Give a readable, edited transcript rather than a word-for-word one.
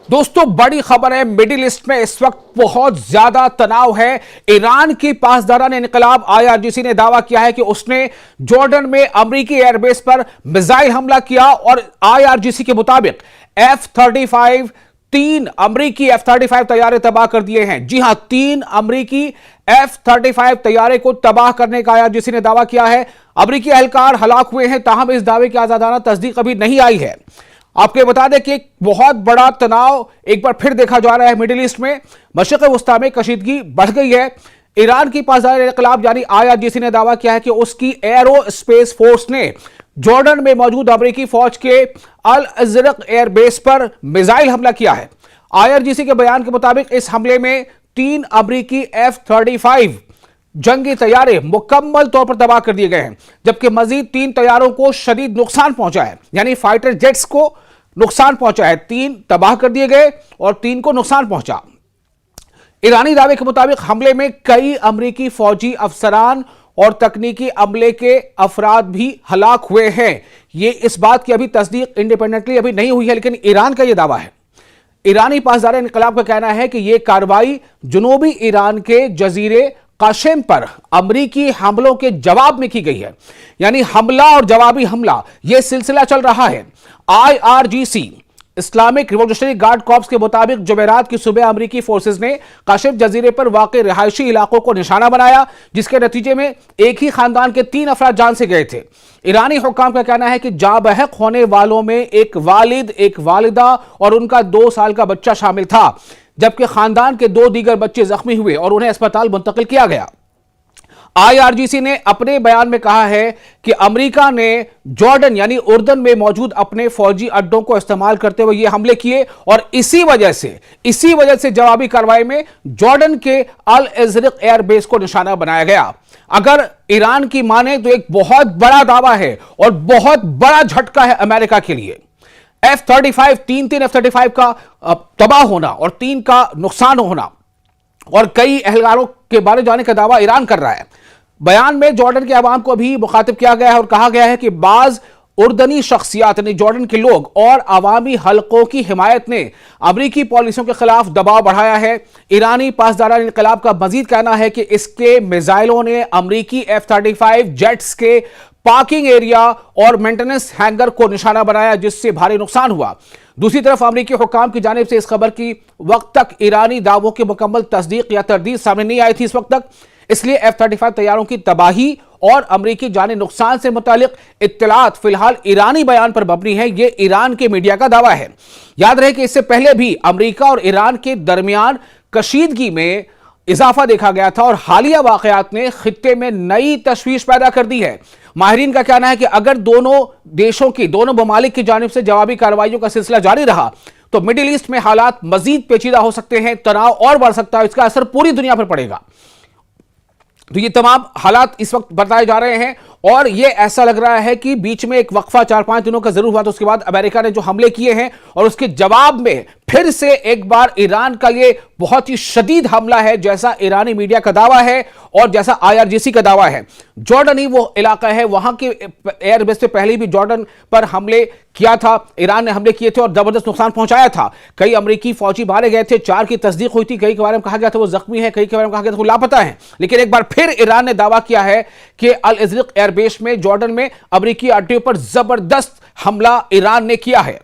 दोस्तों बड़ी खबर है, मिडिल ईस्ट में इस वक्त बहुत ज्यादा तनाव है। ईरान की पासदारान इनकलाब आईआरजीसी ने दावा किया है कि उसने जॉर्डन में अमेरिकी एयरबेस पर मिसाइल हमला किया और आईआरजीसी के मुताबिक F-35 तीन अमेरिकी F-35 तैयारे तबाह कर दिए हैं। जी हां, तीन अमेरिकी F-35 तैयारे को तबाह करने का आईआरजीसी ने दावा किया है। अमेरिकी एहलकार हलाक हुए हैं, ताहम इस दावे की आजादाना तस्दीक अभी नहीं आई है। आपको बता दें कि एक बहुत बड़ा तनाव एक बार फिर देखा जा रहा है मिडिल ईस्ट में। मशरिक़ वस्ता में कशीदगी बढ़ गई है। ईरान की पासदार इनकलाब यानी आईआरजीसी ने दावा किया है कि उसकी एरो स्पेस फोर्स ने जॉर्डन में मौजूद अमेरिकी फौज के अल अज़रक एयरबेस पर मिसाइल हमला किया है। आईआरजीसी के बयान के मुताबिक इस हमले में तीन अमेरिकी F-35 जंगी तैयारे मुकम्मल तौर पर तबाह कर दिए गए हैं, जबकि मजीद तीन तैयारों को शदीद नुकसान पहुंचा है, यानी फाइटर जेट्स को नुकसान पहुंचा है। तीन तबाह कर दिए गए और तीन को नुकसान पहुंचा। ईरानी दावे के मुताबिक हमले में कई अमेरिकी फौजी अफसरान और तकनीकी अमले के अफराद भी हलाक हुए हैं। ये इस बात की अभी तस्दीक इंडिपेंडेंटली अभी नहीं हुई है, लेकिन ईरान का यह दावा है। ईरानी पासदार इनकलाब का कहना है कि यह कार्रवाई जनूबी ईरान के जजीरे काशिम पर अमरीकी हमलों के जवाब में की गई है, यानी हमला और जवाबी हमला यह सिलसिला चल रहा है। IRGC Islamic revolutionary guard corps के मुताबिक जुमेरात की सुबह अमरीकी फोर्सेज ने काशिम जजीरे पर वाक़ रिहायशी इलाकों को निशाना बनाया, जिसके नतीजे में एक ही खानदान के 3 अफराद जान से गए थे। ईरानी हुक्काम का कहना है कि जाबहक होने वालों में एक वालिद, एक वालिदा और उनका 2 साल का बच्चा शामिल था, जबकि खानदान के 2 दीगर बच्चे जख्मी हुए और उन्हें अस्पताल मुंतकिल किया गया। आईआरजीसी ने अपने बयान में कहा है कि अमेरिका ने जॉर्डन यानी उर्दन में मौजूद अपने फौजी अड्डों को इस्तेमाल करते हुए ये हमले किए और इसी वजह से जवाबी कार्रवाई में जॉर्डन के अल अज़रक एयरबेस को निशाना बनाया गया। अगर ईरान की माने तो एक बहुत बड़ा दावा है और बहुत बड़ा झटका है अमेरिका के लिए। F-35 तीन F-35 का तबाह होना और 3 का नुकसान होना और कई एहलकारों के बारे जाने का दावा ईरान कर रहा है। बयान में जॉर्डन के अवाम को भी मुखातिब किया गया है और कहा गया है कि बाज उर्दनी शख्सियात यानी जॉर्डन के लोग और अवामी हलकों की हिमायत ने अमरीकी पॉलिसियों के खिलाफ दबाव बढ़ाया है। ईरानी पासदारान इनकलाब का मजीद कहना है कि इसके मिसाइलों ने अमरीकी F-35 जेट्स के पार्किंग एरिया और मेंटेनेंस हैंगर को निशाना बनाया, जिससे भारी नुकसान हुआ। दूसरी तरफ अमरीकी हुक्काम की जानिब से इस खबर की वक्त तक ईरानी दावों की मुकम्मल तस्दीक या तरदीद सामने नहीं आई थी इस वक्त तक, इसलिए F-35 तैयारों की तबाही और अमरीकी जानी नुकसान से मुतालिक इत्तलात फिलहाल ईरानी बयान पर मबनी है। यह ईरान के मीडिया का दावा है। याद रहे कि इससे पहले भी अमरीका और ईरान के दरमियान कशीदगी में इजाफा देखा गया था और हालिया वाकयात ने खित्ते में नई तशवीश पैदा कर दी है। माहिरीन का कहना है कि अगर दोनों देशों की, दोनों ममालिक की जानिब से जवाबी कार्रवाइयों का सिलसिला जारी रहा तो मिडिल ईस्ट में हालात मजीद पेचीदा हो सकते हैं, तनाव और बढ़ सकता है, इसका असर पूरी दुनिया पर पड़ेगा। तो ये तमाम हालात इस वक्त बताए जा रहे हैं और ये ऐसा लग रहा है कि बीच में एक वक्फा 4-5 दिनों का जरूर हुआ, तो उसके बाद अमेरिका ने जो हमले किए हैं और उसके जवाब में फिर से एक बार ईरान का ये बहुत ही शदीद हमला है, जैसा ईरानी मीडिया का दावा है और जैसा आईआरजीसी का दावा है। जॉर्डन ही वो इलाका है, वहां के एयरबेस से पहले भी जॉर्डन पर हमले किया था, ईरान ने हमले किए थे और जबरदस्त नुकसान पहुंचाया था। कई अमेरिकी फौजी मारे गए थे, 4 की तस्दीक हुई थी, कई के बारे में कहा गया था वो जख्मी है, कई के बारे में कहा गया था वो लापता है। लेकिन एक बार फिर ईरान ने दावा किया है कि अल अज़रक एयरबेस में जॉर्डन में अमेरिकी अड्डे पर जबरदस्त हमला ईरान ने किया है।